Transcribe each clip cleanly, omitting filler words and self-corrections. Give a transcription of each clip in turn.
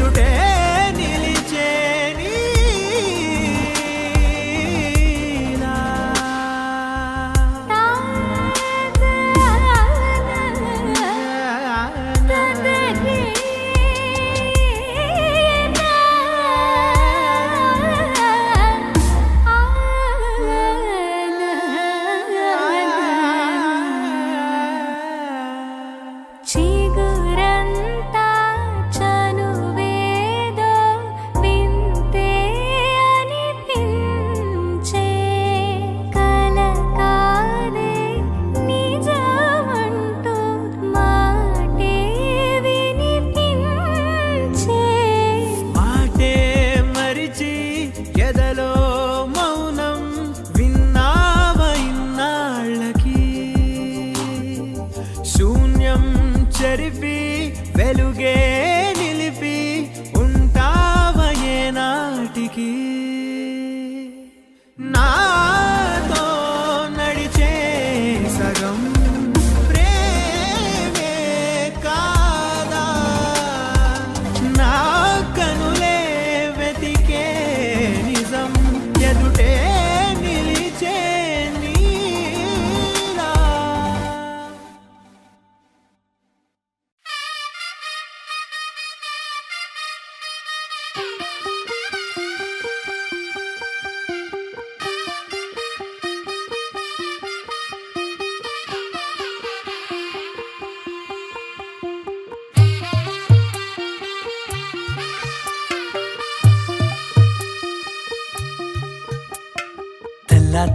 ఎదుటే నిలిచే ఎదలో మౌనం విన్నావ ఇన్నాళ్ళకి శూన్యం చెరిపి వెలుగే నిలిపి ఉంటావ ఏనాటికి నాతో నడిచే సగం ప్రేమే కాదా నా కనులే వెతికే ఎదుటే నిలిచే నీలా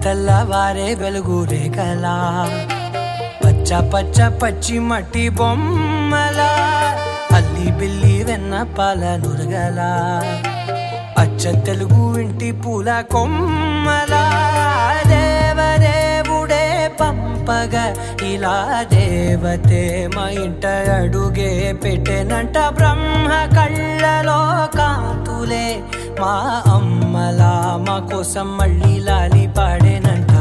తెల్లవారే వెలుగు రేఖలా పచ్చ పచ్చ పచ్చి మట్టి బొమ్మలా అల్లి బిల్లి వెన్న పాల నురగలా అచ్చ తెలుగు ఇంటి పూల కొమ్మలా దేవదేవుడే పంపగా ఇలా దేవతే మా ఇంట అడుగే పెట్టెనంట బ్రహ్మ కళ్ళలో కాంతులే మా అమ్మలా మా కోసం మళ్ళీ లాలి పాడేనంట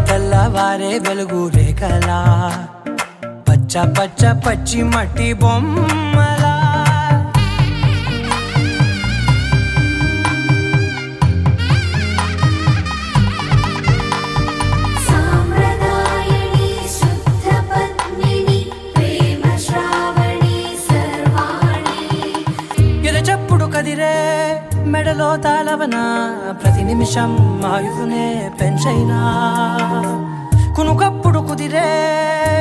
తెల్లవారే వెలుగు రేఖలా పచ్చ పచ్చ పచ్చి మట్టి బొమ్మలా మెడలో తాళవన ప్రతి నిమిషం ఆయువునే పెంచైనా కునుకప్పుడు కుదిరే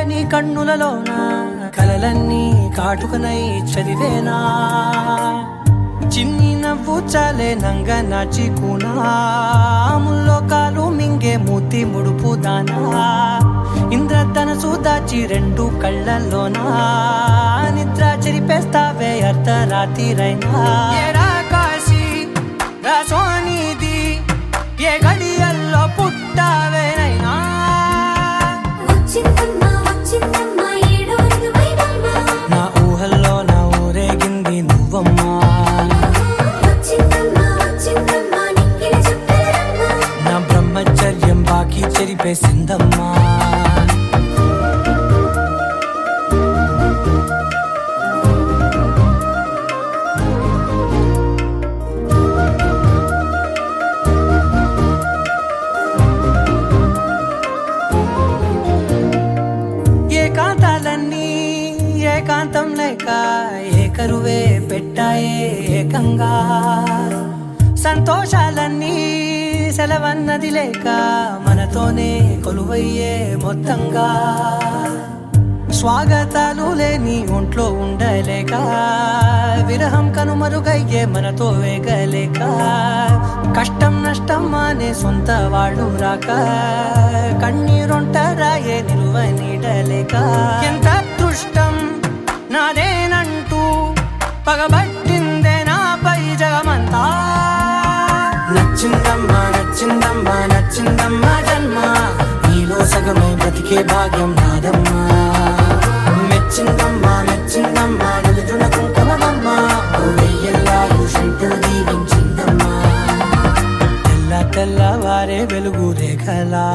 నీ కన్నులలోన కలలన్నీ కాటుకనై చదివేనా చిన్ని నవ్వు చాలే నంగ నాచి కూనాముల్లో కాలు మింగే మూతి ముడుపు దానా ఇంద్రధనసు దాచి రెండు కళ్ళల్లోనా నిద్ర చెరిపేస్తావే అర్ధరాత్రిరైనా సోనిది ఏ గడియల్లో పుట్టావేనైనా నా ఊహల్లో నా ఊరేగింది నువ్వమ్మా నా బ్రహ్మచర్యం బాకీ చెరిపేసిందమ్మా ఏకాంతం లేక ఏకరువే పెట్టాయే ఏకంగా సంతోషాలన్నీ సెలవన్నది లేక మనతోనే కొలువయ్యే మొత్తంగా స్వాగతాలు లేని ఒంట్లో ఉండలేక విరహం కనుమరుగయ్యే మనతో వేగలేక కష్టం నష్టం అనే సొంత వాళ్ళు రాక కన్నీరొంటరాయే నిలువ నీడలేక ఎంత అదృష్టం నాదేనంటూ పగబట్టిందే నాపై జగమంతా నచ్చిందమ్మా నచ్చిందమ్మా నచ్చిందమ్మా జన్మ నీలో సగమై బ్రతికే భాగ్యం నాదమ్మా మెచ్చిందమ్మా మెచ్చిందమ్మా నిలుచున కుంకుమమ్మా కథలా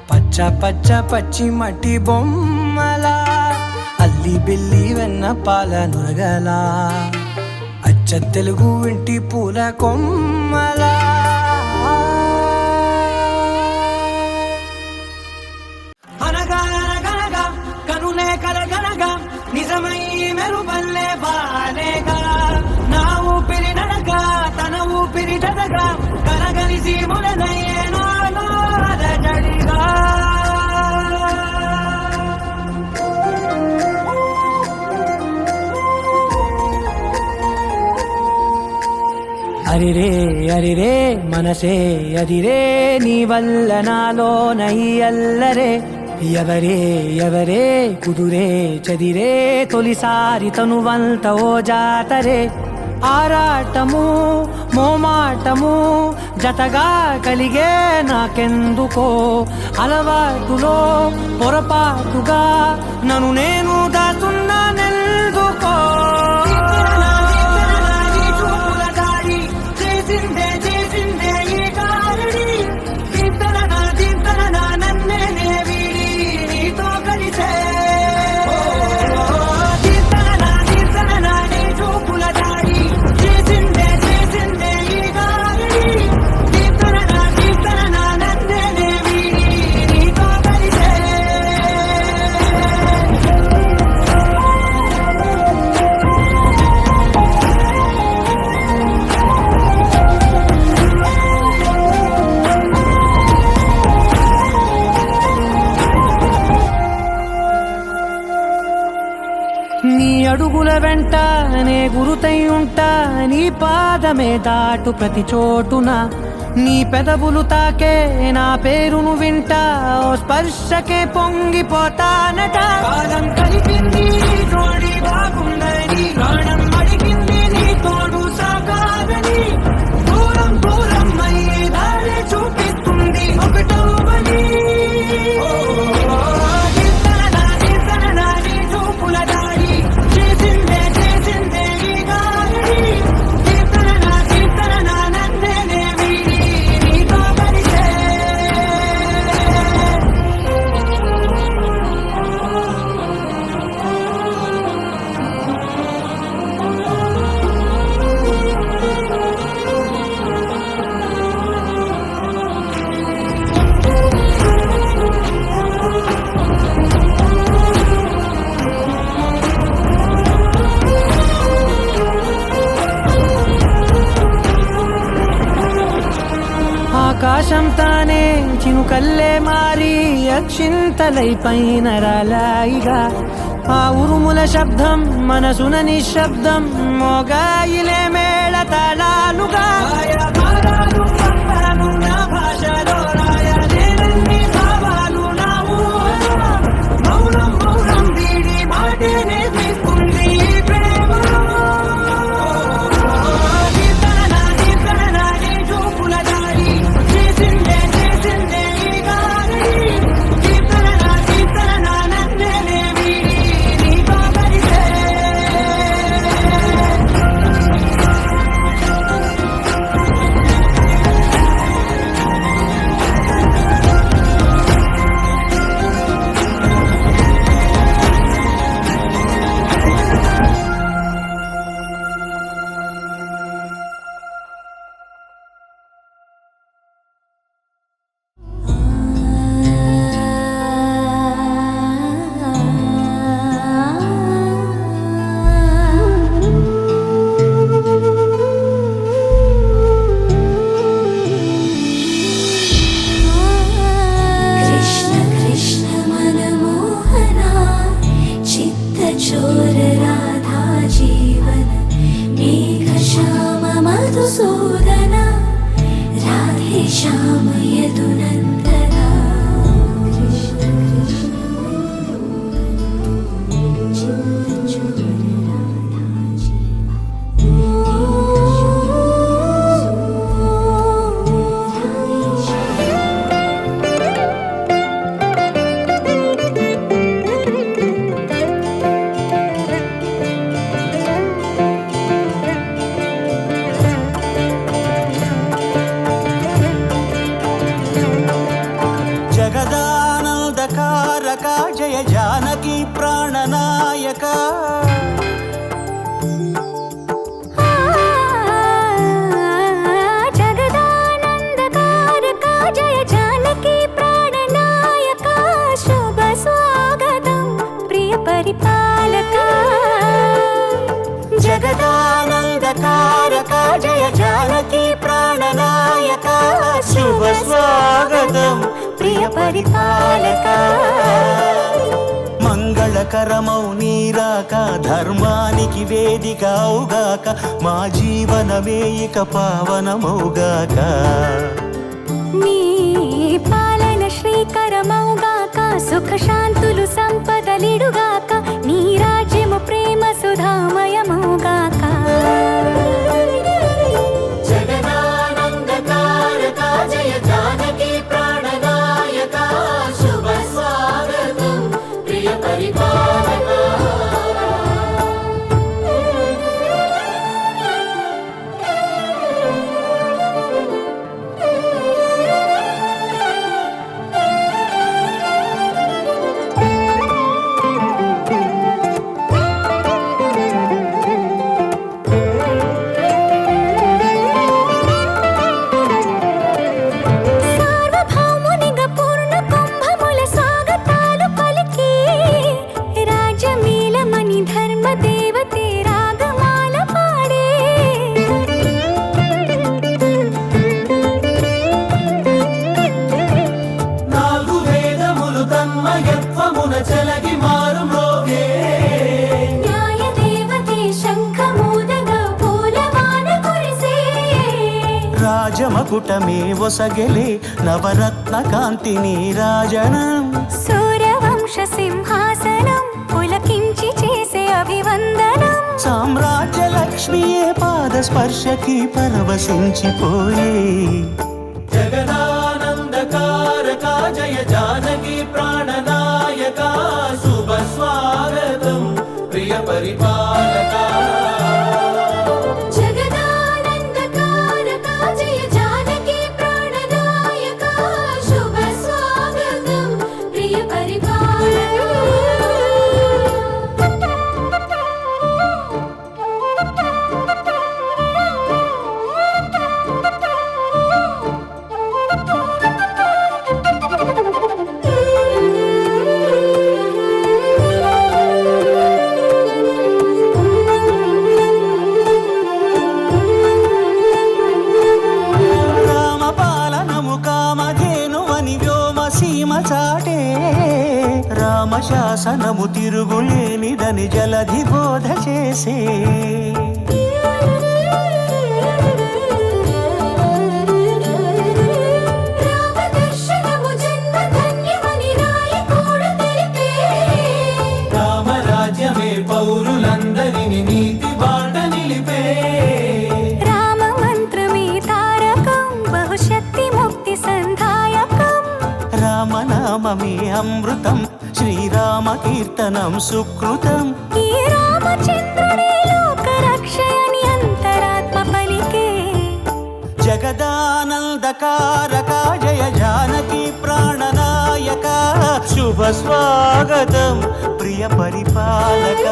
పచ్చ పచ్చ పచ్చి మట్టి బొమ్మలా అల్లి బిల్లి వెన్న పాల నురగలా అచ్చ తెలుగు ఇంటి పూల కొమ్మలా అనగా అనగనగా కనులే కలగనగా నిజమై మెరుపల్లే బాలేగా నా ఊపిరి నడగా తన ఊపిరి జడగా కలగలిసి మొదలయ్యే నాలో అలజడిగా అరిరే అరిరే మనసే అదిరే నీ వల్ల నాలో నై అల్లరే ఎవరే ఎవరే కుదురే చదిరే తొలిసారి తనువంత ఓ జాతరే ఆరాటము మోమాటము జతగా కలిగే నాకెందుకో అలవాటులో పొరపాటుగా నన్ను నేను దాచున్నానెందుకో నీ అడుగుల వెంట నే గురుతై ఉంటా నీ పాదమే దాటు ప్రతి చోటున నీ పెదవులు తాకే నా పేరును వింటా ఓ స్పర్శకే పొంగిపోతానట కాలం కలిపింది జోడి బాగుందని ప్రాణం అడిగింది నీ తోడు సాగాలని దూరం దూరం అయ్యే దారి చూపిస్తుంది ఒకటవని ఆకాశం తానే చినుకల్లే మారి అక్షింతలై పైన రాలాయిగా ఆ ఉరుముల శబ్దం మనసున నిశ్శబ్దం మోగాయిలే మేళ తాళాలుగా నా భాషలో రాయలేనన్ని భావాలు నా మౌనం మౌనం వీడి మాటే నేర్పిస్తుంది ప్రేమ స్వాగతం ప్రియ పరిపాలక. మంగళకరమౌ నీరాక ధర్మానికి వేదిక అవుగాక మా జీవనమే ఇక పావనమౌగాక. నీ పాలన శ్రీకరమౌగాక సుఖ శాంతులు సంపదలిడుగాక నీ రాజ్యము ప్రేమ సుధామయమౌగాక. జగదానందకారక జయ జానకి ప్రాణనాయక శుభ స్వాగతం ప్రియ పరిపాలక. సార్వభౌమునిగా పూర్ణ కుంభముల స్వాగతాలు పలికి రాజమేళమని ధర్మ దేవతే రాగమాల పాడే. నాలుగు వేదములు తన్మయత్వమున చెలగి మారు మ్రోగే. న్యాయ దేవతే శంఖమూదగా పూలవాన కురిసే. రాజమకుటమే ఒసగెలే నవరత్న కాంతి నీరాజనం. సూర్యవంశ సింహాసనం పులకించి చేసే అభివందనం. సామ్రాజ్య లక్ష్మియే పాద స్పర్శకి పరవశించిపోయే. జగదానందకారక జయ జానకి ప్రాణనాయక శుభ స్వాగతం ప్రియ పరిపాలక. జగదానందకారక జయ జానకి ప్రాణనాయక శుభ స్వాగతం ప్రియ రామపాలనము కామధేనువని వ్యోమ సీమ చాటే. రామశాసనము తిరుగులేనిదని జలధి బోధ చేసే. రామదర్శనము జన్మధన్యమని నాయకుడు తెలిపే. రామరాజ్యమే పౌరులందరిని నీతి బాట నిలిపే. రామ మంత్రమే తారకం బహుశక్తి ముక్తి సంధాయకం. రామనామమే అమృతం శ్రీరామ కీర్తనం సుకృతం. ఈ రామచంద్రుడే లోక రక్షయని అంతరాత్మ పలికే. జగదానందకారక జయ జానకి ప్రాణనాయక శుభ స్వాగతం ప్రియ పరిపాలక.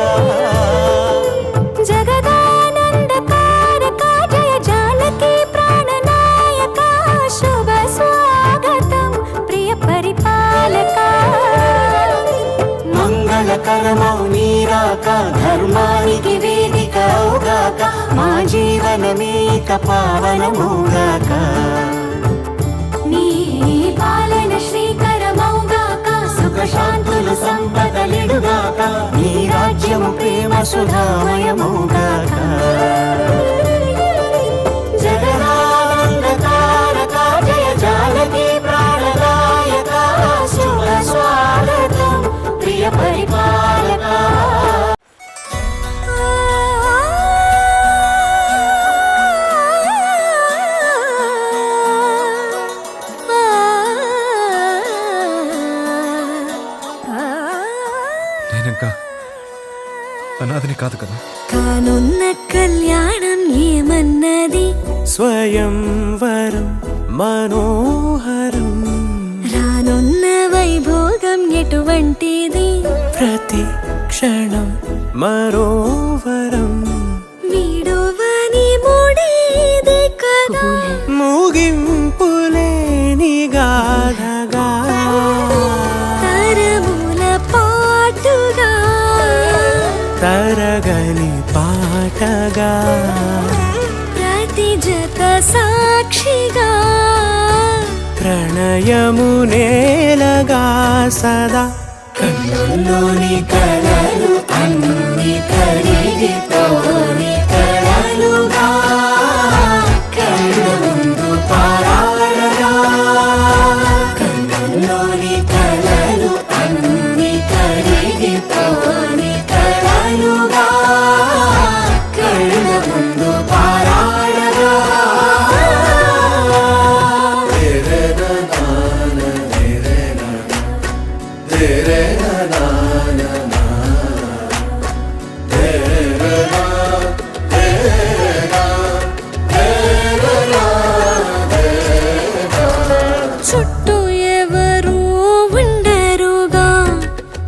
జగదానందకారక జయ జానకి ప్రాణనాయక శుభ స్వాగతం ప్రియ పరిపాలక. మంగళకరమౌ నీరాక ధర్మానికి వేదిక అవుగాక మా జీవనమే ఇక పావనమౌగాక. నీ పాలన శ్రీకరమౌగాక సుఖ శాంతులు సంపదలిడుగాక నీ రాజ్యము ప్రేమ సుధామయమౌగాక. జగదానందకారక జయ జానకి ప్రాణనాయక శుభ స్వాగతం ప్రియ పరిపాలక. నేనింకా అనాథని కాదు కదా. కానున్న కళ్యాణం ఏమన్నది స్వయంవరం మనోహరం రానున్న వైభోగం ఎటువంటిది ప్రతి క్షణం మరోవరం వీడువని ముడేది కదా ముగింపులేని గాథగా తరముల పాటుగా తరగని పాటగా ప్రతి జత సాక్షిగా ప్రణయము నేలగా సదా కన్నుల్లోని కలలు అన్ని కరిగిపోని కలలుగా కళ్ళ ముందు పారాడగా కన్నుల్లోని కలలు అన్ని కరిగిపోని కలలుగా కళ్ళ ముందు పారాడగా చుట్టూ ఎవరు ఉండరుగా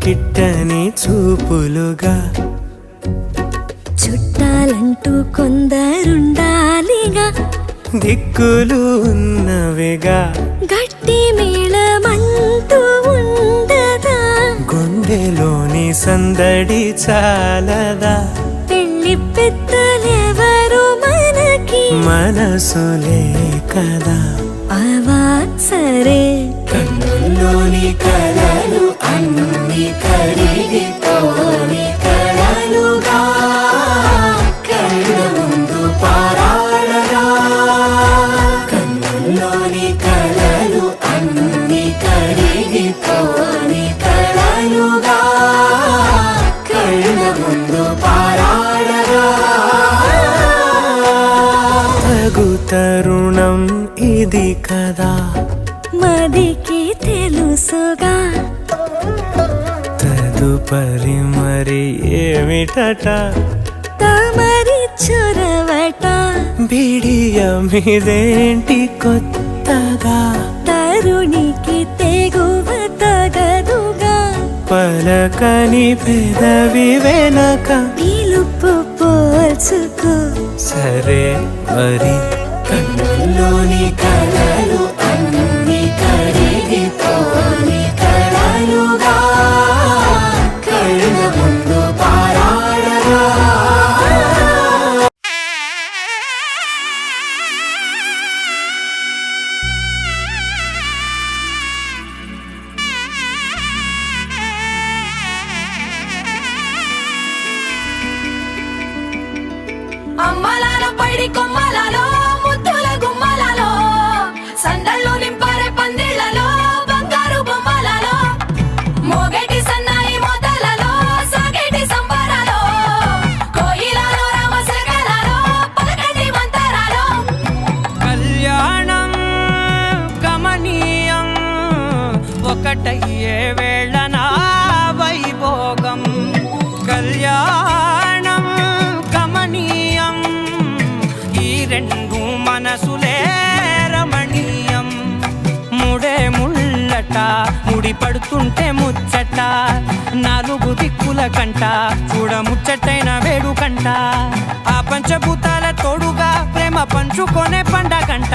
కిట్టని చూపులుగా చుట్టాలంటూ కొందరుండాలిగా దిక్కులు ఉన్నవిగా గట్టి మేళమంటూ ఉండదా గుండెలోని సందడి చాలదా పెళ్లి పెద్దలెవరు మనకి మనసులే కదా అవా సరే కన్నుల్లోని కలలు అన్ని కరిగిపోని కలలుగా కళ్ళ ముందు పారాడగా కన్నుల్లోని కలలు అన్ని కరిగిపోని కలలుగా కళ్ళ ముందు పారాడగా తగు తరుణం ఇది కదా మదికి తెలుసుగా తదుపరి మరి ఏమిటట తమరి చొరవట బిడియమిదేంటి కొత్తగా తరుణికి తెగువ తగదుగా పలకని పెదవి వెనక పిలుపు పోల్చుకో సరే మరి కన్నుల్లోని కలలు అన్ని కరిగిపోని కలలుగా కళ్ళ ముందు పారాడగా అమ్మలాలో పైడి కొమ్మలలో ముద్దుల గుమ్మలలో సందళ్ళు నింపారే పందిళ్లలో బంగారు బొమ్మలలో మోగేటి సన్నాయి మోతలలో సాగేటి సంబరాలో కోయిలలో రామసగలలో పలకటి మంతరాలో కళ్యాణం గమనీయం ఒకటయ్యే వేళన వైభోగం కళ్యాణం గమనీయం ఈ రెండు మనసులే రమణీయం ముడే ముళ్ళట ముడి పడుతుంటే ముచ్చట నాలుగు దిక్కుల కంట చూడ ముచ్చటైన వేడుకంట ఆ పంచభూతాల తోడుగా ప్రేమ పంచుకొనే పండగంట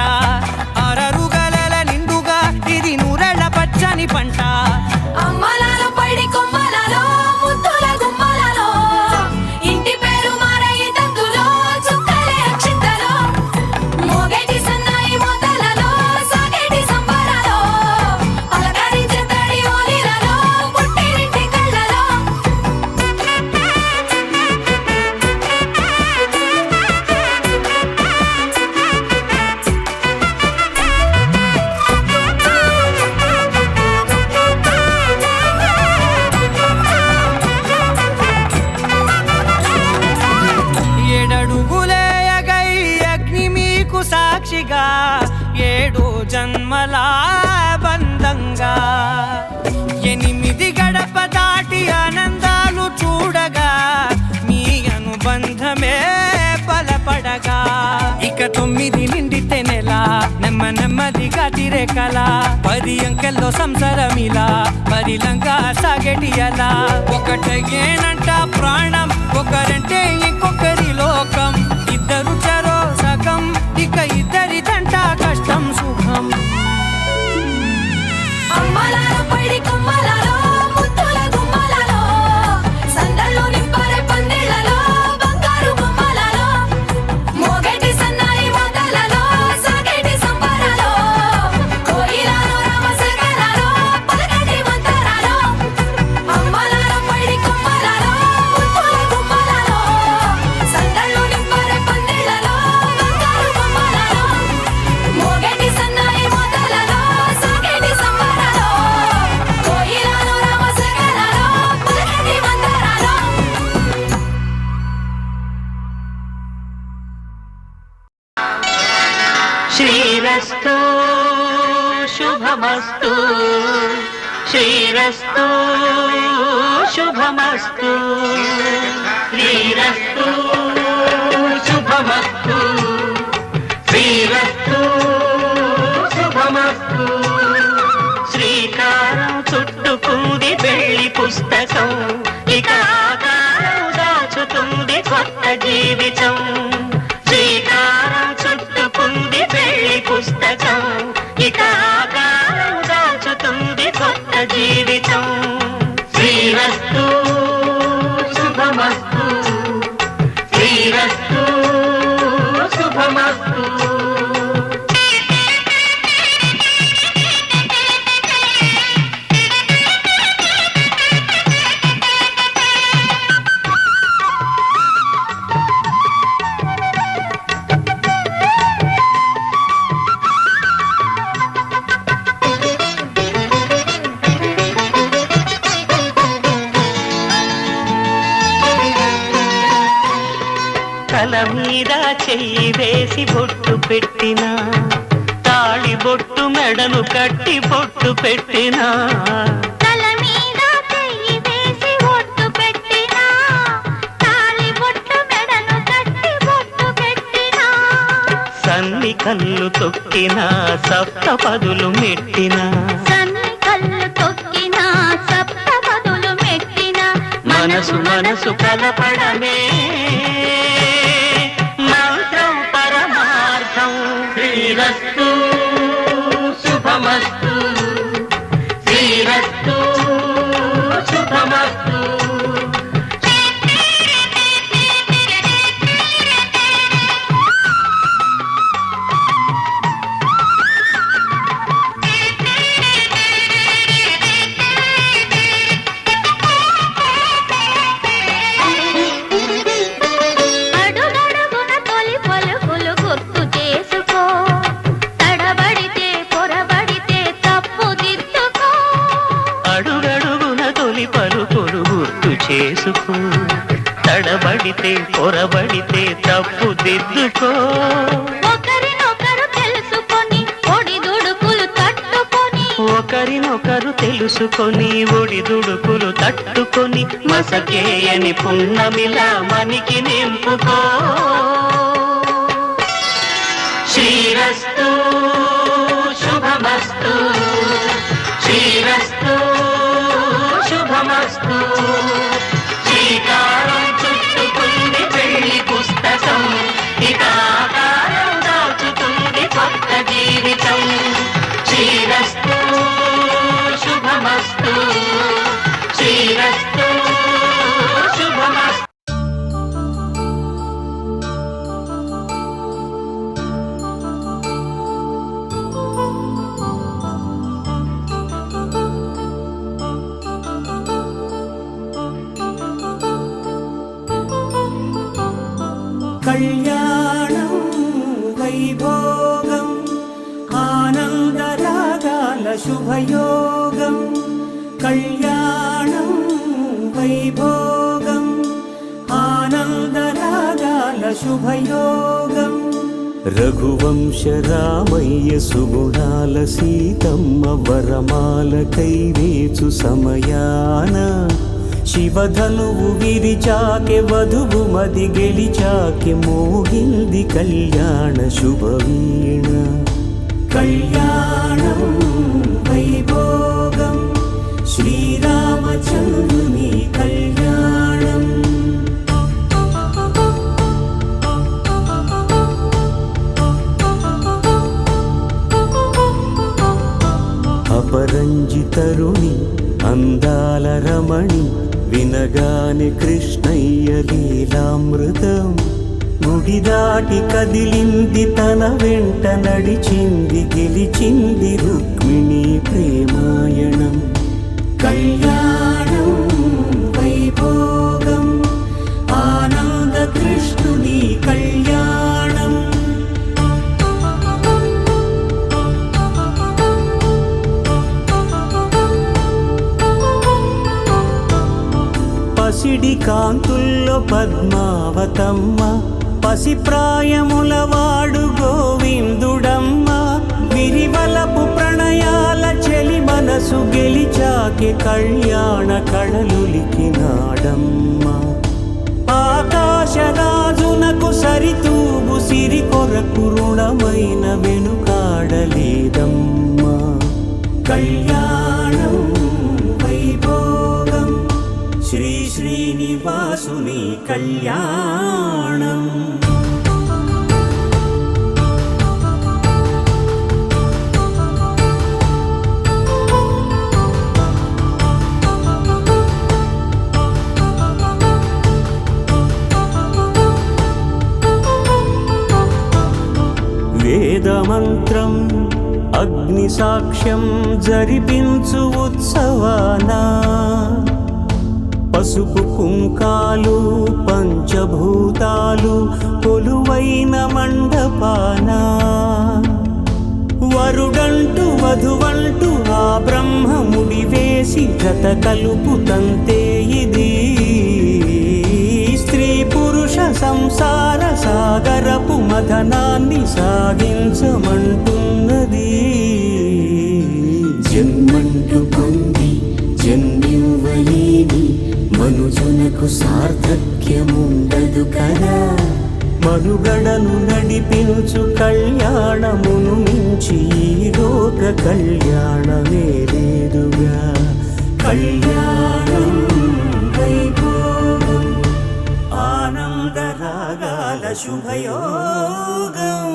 అరరుగలల నిండుగా ఇది నూరెళ్ళ పచ్చని పంట అమ్మలాలో పైడి కొమ్మలలో ముద్దుల గుమ్మలలో ఇంటి పేరు మారయి తందులో చుక్కలే అక్షింతలో మోగేటి సన్నాయి మోతలలో సాగేటి సంబరాలో పలకరించే తడి ఓలిలలో పుట్టినింటి కళ్ళలో ఏడడుగులేయగై అగ్ని మీకు సాక్షిగా ఏడు జన్మల బంధంగా ఎనిమిది గడప దాటి ఆనందాలు చూడగా మీ అనుబంధమే బలపడగా ఇక 9 నిండితే నెల నెమ్మదిగా తిరే కల 10 అంకెల్లో సంసారమిలా పరిలంగా సాగేటి అలా ఒకటేనంట ప్రాణం ఒకరంటే ఇంకొకరి లోకం ఇద్దరు చరో సగం ఇక ఇద్దరిదంట కష్టం సుఖం అమ్మలాలో పైడి కొమ్మలలో ముద్దుల గుమ్మలలో సందళ్ళు నింపారే పందిళ్లలో బంగారు బొమ్మలలో మోగేటి సన్నాయి మోతలలో సాగేటి సంబరాలో కోయిలలో శ్రీరస్తు శుభమస్తు శ్రీరస్తు శుభమస్తు శ్రీరస్తు శుభమస్తు శ్రీరస్తు శుభమస్తు శ్రీకారం చుట్టుకుంది వెళ్ళి పుస్తకం ఇక ఆకారం దాచుతుంది కొత్త జీవితం శ్రీకారం చుట్టుకుంది వెళ్ళి పుస్తకం ఇక ఆకారం దాచుతుంది కొత్త జీవితం శ్రీరస్తు శుభమస్తు శ్రీరస్తు శుభమస్తు తల మీద చెయ్యి వేసి బొట్టు పెట్టినా తాళి బొట్టు మెడను కట్టి బొట్టు పెట్టినా తల మీద చెయ్యి వేసి ఒట్టు పెట్టినా తాళి బొట్టు మెడను కట్టి బొట్టు పెట్టినా సన్ని కళ్ళు తొక్కినా సప్త పదులు మెట్టినా సన్ని కళ్ళు తొక్కినా సప్త పదులు మెట్టినా మనసు మనసు కలపడమే మంత్రం పరమార్థం శ్రీరస్తు శుభమస్తు శ్రీరస్తు శుభమస్తు అడుగడుగున తొలి పలుకులు గుర్తు చేసుకో తడబడితే పొరబడితే తప్పు దిద్దుకో అడుగడుగున తొలి పలుకులు గుర్తు చేసుకో తడబడితే పొరబడితే తప్పు దిద్దుకో ఒకరినొకరు తెలుసుకొని ఒడిదుడుకులు తట్టుకొని ఒకరినొకరు తెలుసుకొని ఒడిదుడుకులు తట్టుకొని మసకేయని పున్నమిలా మనికి నింపుకో శ్రీరస్తు శుభమస్తు శ్రీరస్తు శుభమస్తు శ్రీకారం చుట్టుకుంది వెళ్ళి పుస్తకం ఇక ఆకారం దాచుతుంది కొత్త జీవితం శ్రీరస్తు శుభమస్తు శ్రీరస్తు శుభమస్తు కళ్యాణం వైభోగం ఆనందరాగాల శుభయోగం కళ్యాణం వైభోగం ఆనందరాగాల శుభయోగం రఘువంశ రామయ్య సుగుణాల సీతమ్మ వరమాల కైవేచు సమయాన శివధనువు విరిచాకె వధువు మది గెలిచాకె మోగింది కళ్యాణ శుభవీణ కళ్యాణం వైభోగం శ్రీరామచంద్రుని కళ్యాణం అపరంజి తరుణి అందాల రమణి వినగానే కృష్ణయ్య లీలామృతం గుడి దాటి కదిలింది తన వెంట నడిచింది గెలిచింది రుక్మిణి ప్రేమాయణం కళ్యాణం వైభోగం ఆనంద కృష్ణుని కళ్యాణం పసిడి కాంతుల్లో పద్మావతమ్మ పసి ప్రాయముల వాడు గోవిందుడమ్మ పలికే కళ్యాణ కళలులికినాడమ్మా ఆకాశరాజునకు సరితూగు సిరి కొరకు రుణమైన వెనుకాడలేదమ్మా కళ్యాణం వైభోగం శ్రీ శ్రీనివాసుని కళ్యాణం వేదమంత్రం అగ్ని సాక్ష్యం జరిపించు ఉత్సవాన పసుపు కుంకాలు పంచభూతాలు కొలువైన మండపాన వరుడంటూ వధువంటూ ఆ బ్రహ్మముడి వేసి జత కలుపుతంతే ఇది స్త్రీ పురుష సంసార సాగరపు మథనాన్ని సాగించమంటున్నది జన్మంటూ పొంది జన్మివ్వలేని మనుజునకు సార్థక్యముండదు కదా మనుగడను నడిపించు కళ్యాణమును మించి ఈ లోక కళ్యాణమే లేదుగా కళ్యాణం వైభోగం ఆనందరాగాల శుభయోగం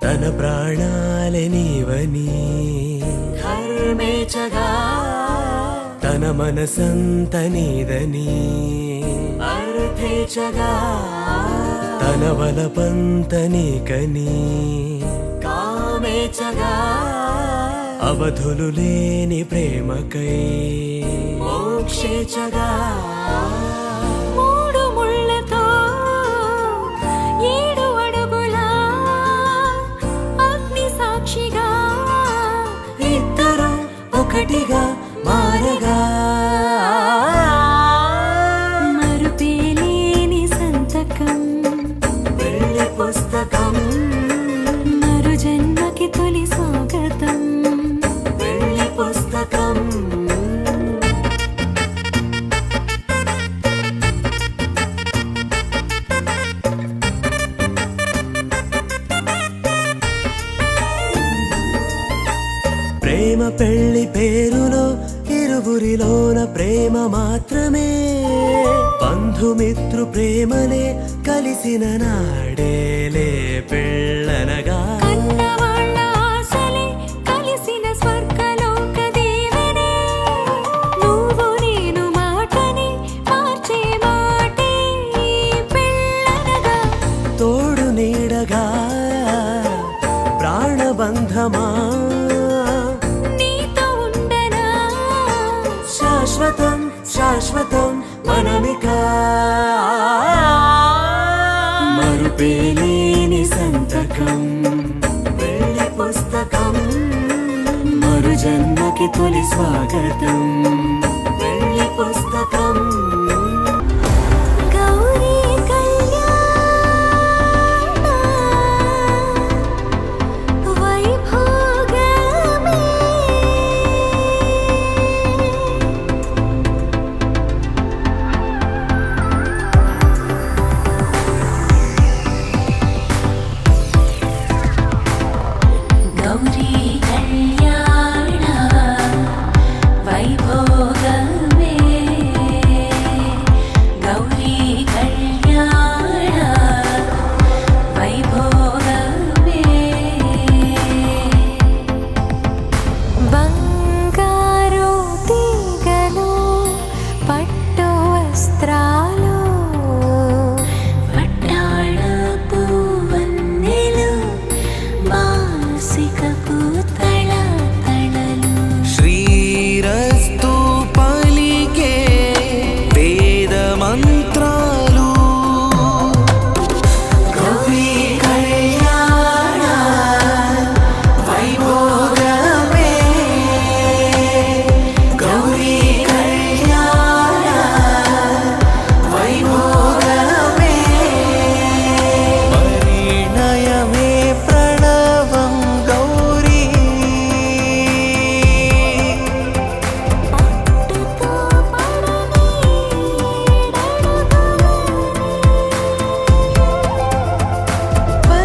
తన ప్రాణాలనివని ధర్మేచగా తన మనసంత నీదని అర్థేచగా తన వలపంత నీకని కామేచగా అవధులు లేని ప్రేమకై మోక్షేచగా మూడు ముళ్ళతో 7 అడుగుల అగ్ని సాక్షిగా ఇద్దరు ఒకటిగా మారగా మరుపేలేని సంతకం వెళ్ళి పుస్తకం మరు జన్మకి తొలి స్వాగతం వెళ్ళి పుస్తకం ప్రేమ పెళ్లి పేరులో ఇరువురిలోన ప్రేమ మాత్రమే బంధుమిత్రు ప్రేమనే కలిసిన నాడేలే పెళ్ళనగా కన్నవాళ్ళ ఆశలే కలిసిన స్వర్గలోక దీవెనే నువ్వు నేను మాటని మార్చే మాటే పెళ్ళనగా తోడు నీడగా ప్రాణబంధమా నీతో ఉండనా శాశ్వతం శాశ్వతం మనమిక మరుపేలేని సంతకం వెళ్ళి పుస్తకం మరు జన్మకి తొలి స్వాగతం వెళ్ళి పుస్తకం గౌరీ కళ్యాణ వైభోగమే గౌరీ కళ్యాణ వైభోగమే మూసికపు తళతళలు శ్రీరస్తు పలికే వేద మంత్రాలు గౌరీ కళ్యాణ వైభోగమే గౌరీ కళ్యాణ వైభోగమే పరిణయమే ప్రణవం గౌరీ పట్టుతో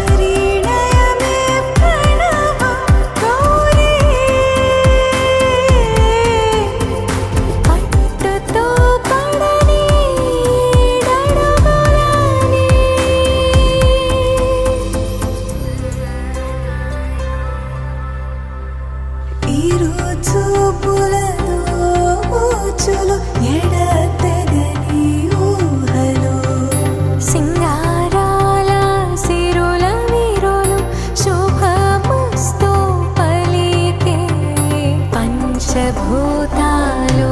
పరిణయమే ప్రణవం గౌరీ పట్టుతో పడని డడగలని ఈరోజు పులదో ఊచులు ఎడతెగని ఊహలు సింగారాల సిరుల విరులు శుభమస్తు పలికే పంచభూతాలు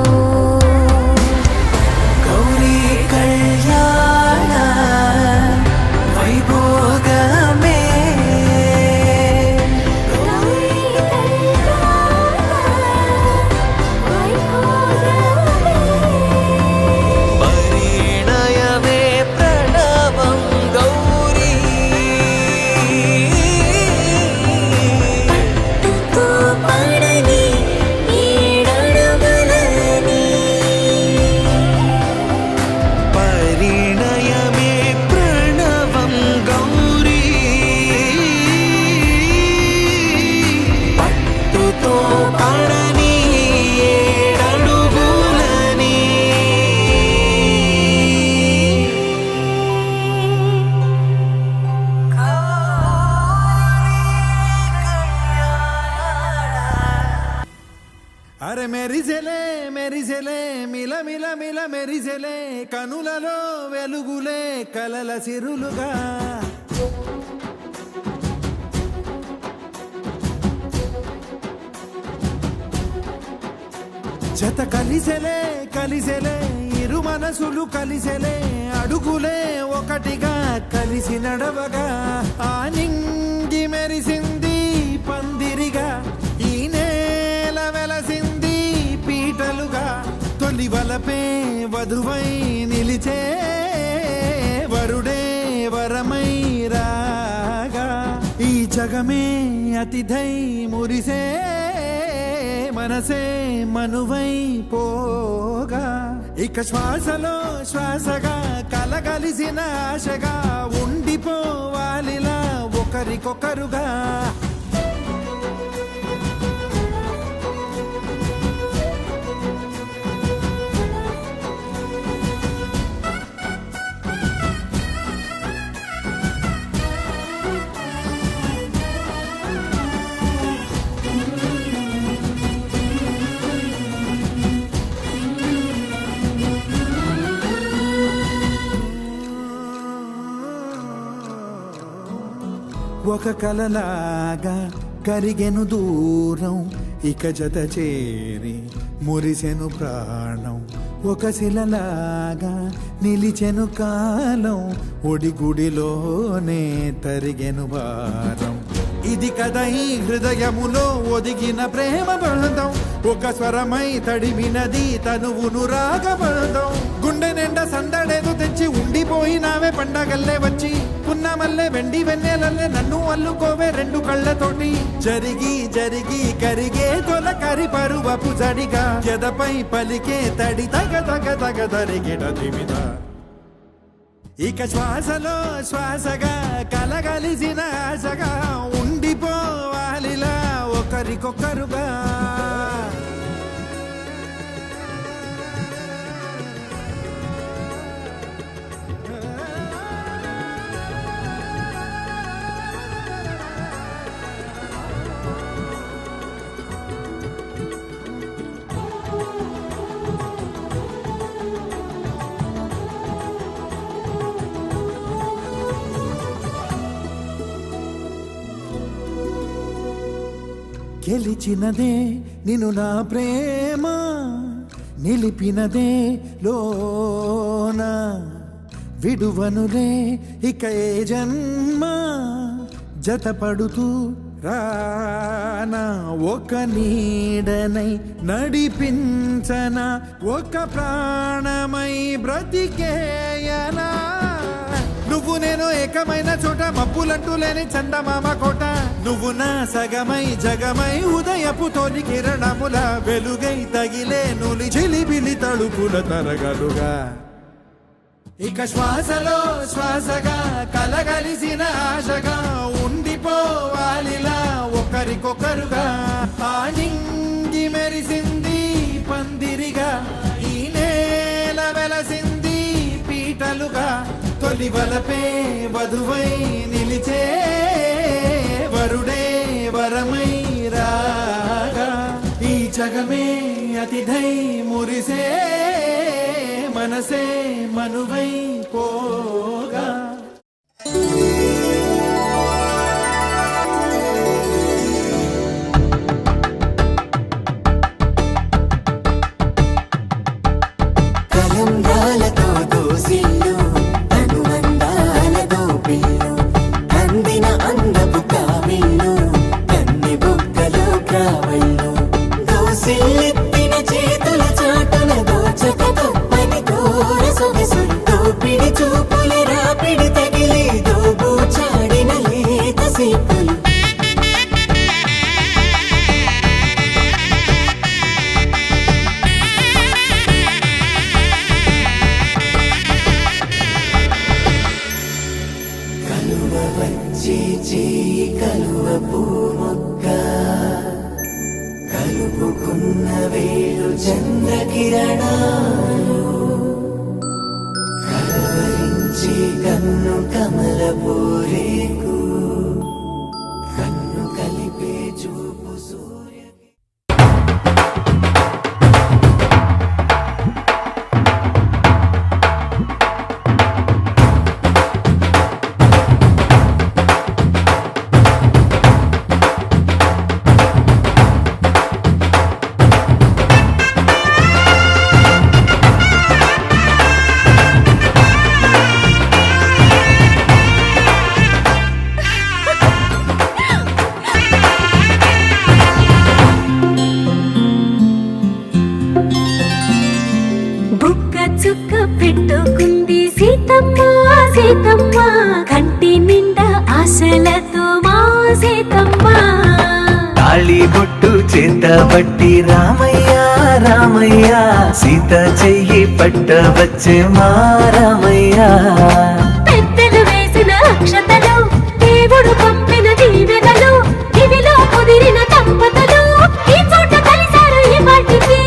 గౌరీ కళ్యాణ వైభోగమే పరిణయమే ప్రణవం గౌరీ పట్టుతో పడని ఈడడుగులని పరిణయమే ప్రణవం గౌరీ పట్టుతో పడని ఏడడుగులని అరే మెరిసెలే మెరిసెలే మిల మిల మిల మెరిసెలే కనులలో వెలుగులే కలల సిరులుగా జత కలిసెలే కలిసెలే ఇరు మనసులు కలిసెలే అడుగులే ఒకటిగా కలిసి నడవగా ఆ నింగి మెరిసింది పందిరిగా ఈ నేల వెలసింది పీటలుగా తొలి వలపే వధువై నిలిచే వరుడే వరమై రాగా ఈ జగమే అతిథై మురిసే మనసే మనువై పోగా ఇక శ్వాసలో శ్వాసగా కలగలిసిన ఆశగా ఉండిపోవాలిలా ఒకరికొకరుగా ఒక కలలాగా కరిగెను దూరం ఇక జత చేరి మురిసెను ప్రాణం ఒక శిలలాగా నిలిచెను కాలం ఒడిగుడిలోనే తరిగెను భారం ఇది కదా ఈ హృదయములో ఒదిగిన ప్రేమ బంధం ఒక స్వరమై తడిమినది తనువును రాగబంధం గుండె నిండా సందడేదు తెచ్చి ఉండిపోయినావే పండగల్లే వచ్చి పున్నమల్లే వెండి వెన్నెలల్లే నన్ను అల్లుకోవే రెండు కళ్ళతోటి జరిగి జరిగి కరిగే తొలకరి పరువపు జడిగా ఎదపై పలికే తడి తగ తగ తగ తరిగిట తిమిద ఇక శ్వాసలో శ్వాసగా కలగలిసిన ఆశగా ఉండిపోవాలిలా ఒకరికొకరుగా గెలిచినదే నిన్ను నా ప్రేమ, నిలిపినదే లోన, విడువనులే ఇక ఏ జన్మ, జతపడుతూ రానా ఒక నీడనై నడిపించన, ఒక ప్రాణమై బ్రతికేయనా. నువ్వు నేను ఏకమైన చోట, మబ్బులంటూ లేని చందమామ కోట, నువ్వు నా సగమై జగమై ఉదయపు తోలి కిరణముల వెలుగై తగిలే నులి చిలిబిలి తడుపుల తరగలుగా. ఇక శ్వాసలో శ్వాసగా కలగలిసిన ఆశగా ఉండిపోవాలిలా ఒకరికొకరుగా. ఆనింగి మెరిసింది పందిరిగా, ఈ నేల వెలసింది పీటలుగా, తొలి వలపే వధువై నిలిచే వరుడే వరమై రాగా, ఈ జగమే అతిథై మురిసే మనసే మనువై పోగా. కలంగాలతో దోసిల్లు అనుబంధాలతో పిల్లు, అందిన అందపు కావిళ్ళు కన్ని బుక్కలు కావళ్ళు, దోసిల్లెత్తిన చేతుల చాటున దోచక తప్పని దూర సొగసులు, దోపిడి చూపుల రాపిడి తగిలి దోబూచాడిన లేత సీపులు. కలువ వచ్చి చేయి కలువ పూమొక్క, కలుపుకున్న వేలు చంద్రకిరణాలు, కలవరించి కన్ను కమల పూరేకు, కన్ను కలిపే చూపు సూర్య. బుక్క చుక్క పెట్టుకుంది సీతమ్మ సీతమ్మ, కంటి నిండా ఆశలతో మా సీతమ్మ. తాళి బొట్టు చేత బట్టి రామయ్య రామయ్య, సీత చెయ్యి పట్ట వచ్చే మా రామయ్య. పెద్దలు వేసిన అక్షతలు, దేవుడు పంపిన దీవెనలు, ఇవిలో కుదిరిన దంపతులు ఈ చోట కలిశారు ఈ వాటికి.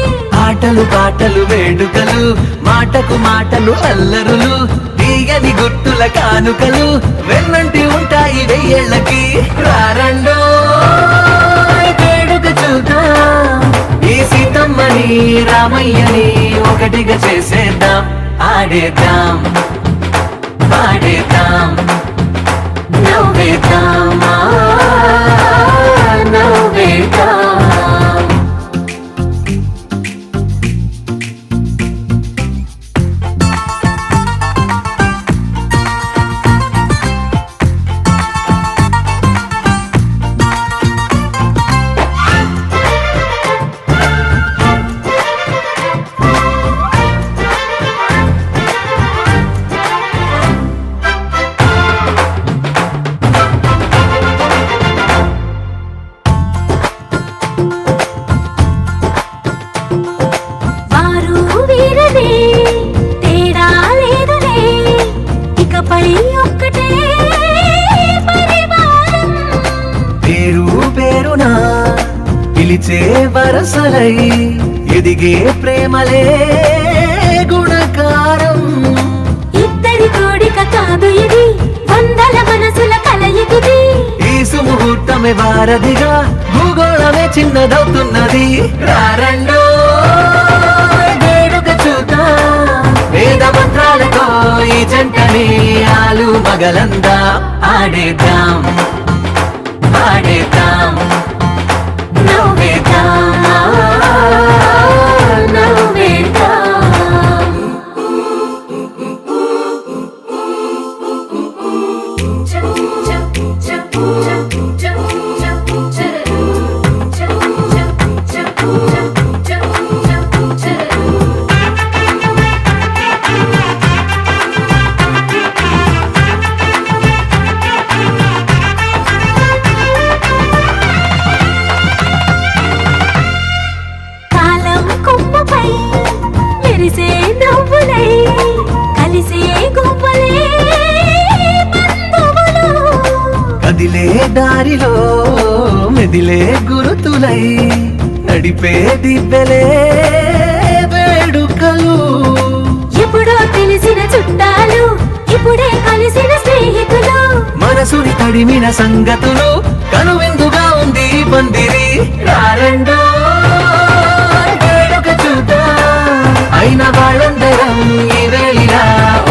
ఆటలు పాటలు వేడుకలు, మాటకు మాటలు అల్లరులు, తీయని గుర్తుల కానుకలు వెన్నంటి ఉంటాయి వెయ్యేళ్ళకి. రారండో వేడుక చూద్దాం, ఈ సీతమ్మని రామయ్యని ఒకటిగా చేసేద్దాం, ఆడేద్దాం పాడేద్దాం నవ్వేద్దాం నవ్వేద్దాం. వారు వీరనే తేడా లేదులే, ఇకపై ఒక్కటే పరివారం. పేరు పేరునా పిలిచే వరసలై ఎదిగే ప్రేమలే గుణకారం. ఇద్దరి కోడిక కాదు ఇది, వందల మనసుల కలయికిది. ఈ సుముహూర్తమే వారధిగా, భూగోళమే చిన్నదవుతున్నది. రారండో వేడుక చూద్దాం, వేద మంత్రాలతో ఈ జంటని ఆలు మగలందా ఆడేద్దాం పాడేద్దాం దారిలో మెదిలే గురుతులై నడిపే దివ్వెలే వేడుకలు. ఎప్పుడో తెలిసిన చుట్టాలు ఇప్పుడే కలిసిన స్నేహితులు, మనసుని తడిమిన సంగతులు కనువిందుగా ఉంది ఈ పందిరి. రారండో వేడుక చూద్దాం, అయిన వాళ్ళందరం ఈ వేళ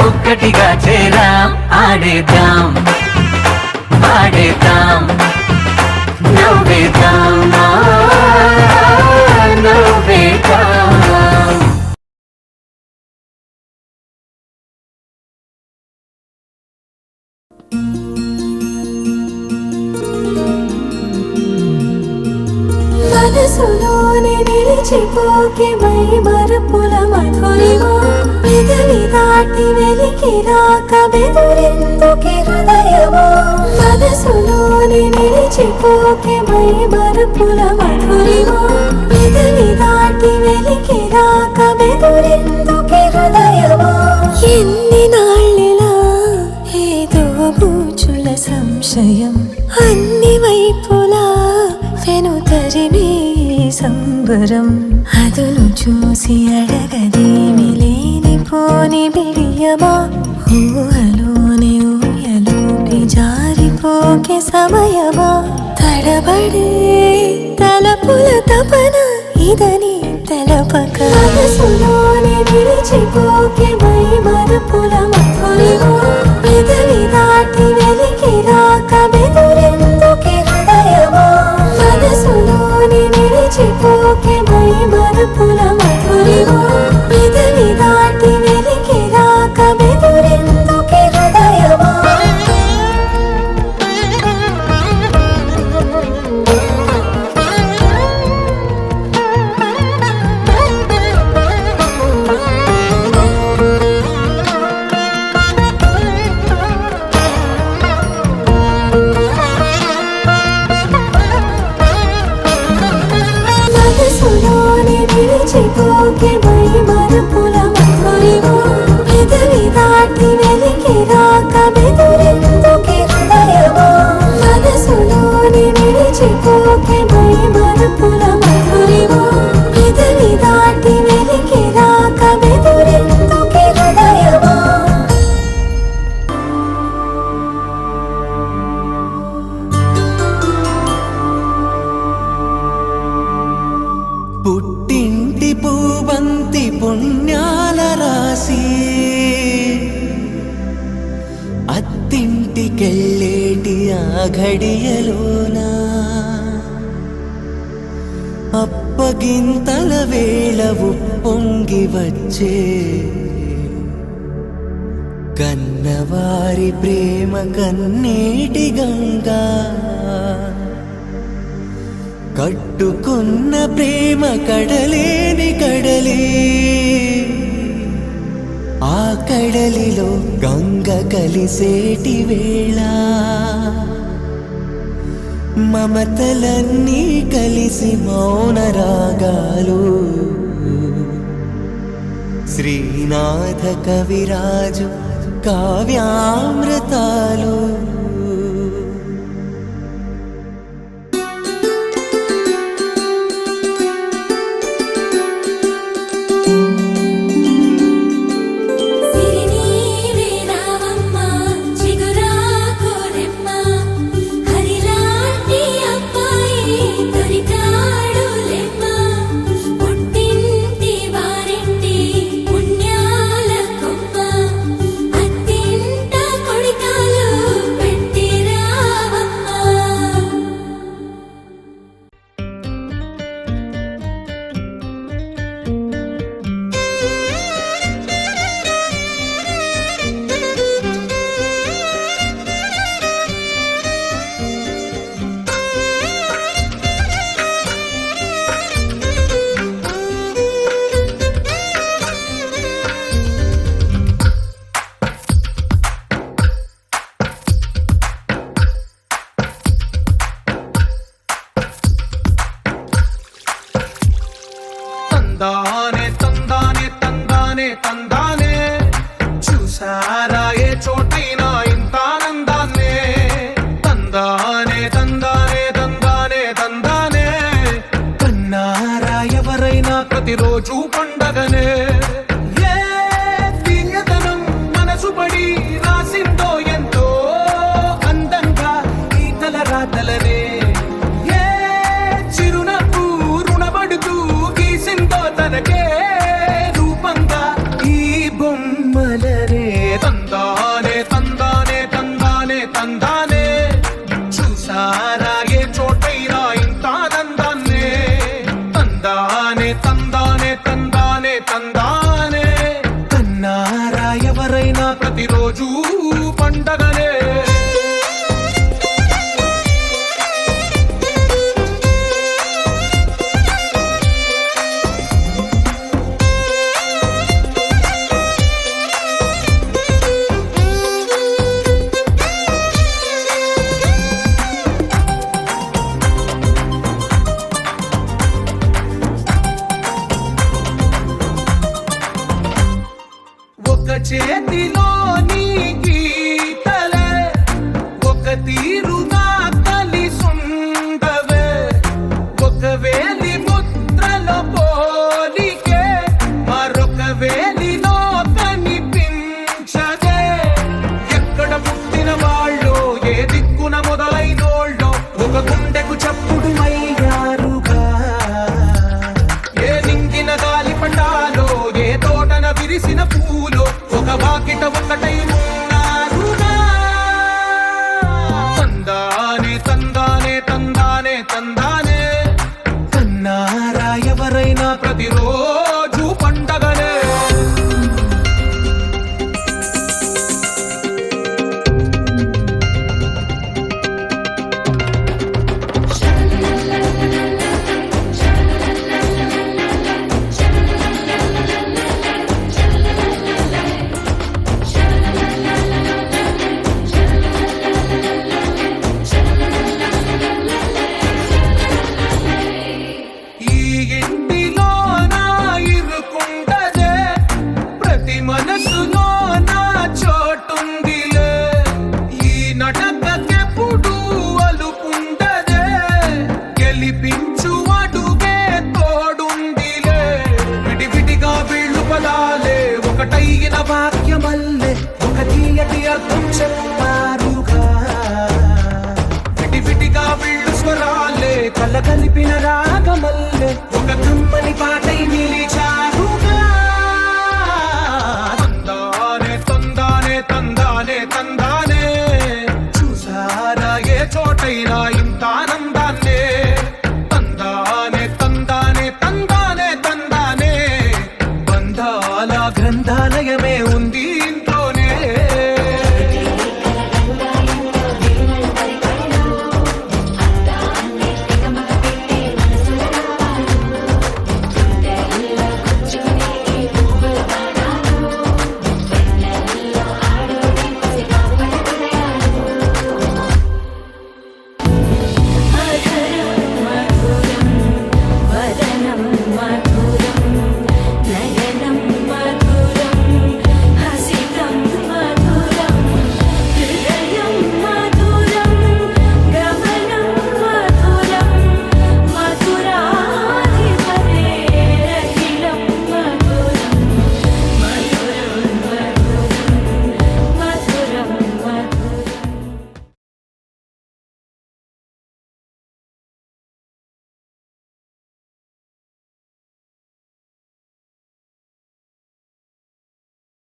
ఒక్కటిగా చేరాం. ఆడేద్దాం ఆడేద్దాం నవ్వేద్దాం నవ్వేద్దాం. మనసులోనే నిలిచిపోకే మై మరపుల మధురిమా, పెదవి దాటి వెలికి రాక బెదురెందుకే హృదయమా. మనసులోనే నిలిచిపోకే మై మరపుల మధురిమా, పెదవి దాటి వెలికి రాక బెదురెందుకే హృదయమా. ఎన్ని నాళ్ళిలా ఏదో బూచుల సంశయం, అన్ని వైపులా వెనుతరినే సంబరం. అదును చూసి అడగదేమి లేనిపోని బిడియమా, ఊహలోని ఊయలోకి జారిపోకే సమయమా. తడబడే తలపుల తపన ఇదని తెలపక, మనసులోనే నిలిచిపోకే మై మరపుల మధురిమా, పెదవి దాటి వెలికి రాక బెదురెందుకే హృదయమా. మనసులోనే నిలిచిపోకే మై మరపుల మధురిమా, పెదవి దాటి వెలికి రాక బెదురెందుకే హృదయమా. మనసులోనే నిలిచిపోకే మై మరపుల మధురిమా, పెదవి దాటి వెలికి రాక బెదురెందుకే హృదయమా. మనసులోనే నిలిచిపోకే మై మరపుల మధురిమా, పెదవి దాటి వెలికి రాక బెదురెందుకే హృదయమా. పుట్టింటి పూవంతి పుణ్యాల రాసి అత్తింటికెళ్ళేటి ఆ ఘడియలోన అప్పగింతల వేళ ఉప్పొంగి వచ్చే కన్నవారి ప్రేమ కన్నేటి గంగా. కట్టుకున్న ప్రేమ కడలేని కడలే, ఆ కడలిలో గంగ కలిసేటి వేళ మమతలన్నీ కలిసి మౌన రాగాలు. శ్రీనాథ కవిరాజు కావ్యామృతాలు. తందానే తందానే తందానే తందానే చూసారా ఏ చోటైనా ఇంత ఆనందాన్నే తందానే తందానే వల్లే ఒక తీయటి అర్థం చెప్పారుగా విటివిటిగా వీళ్ళు స్వరాలే కల కలిపిన రా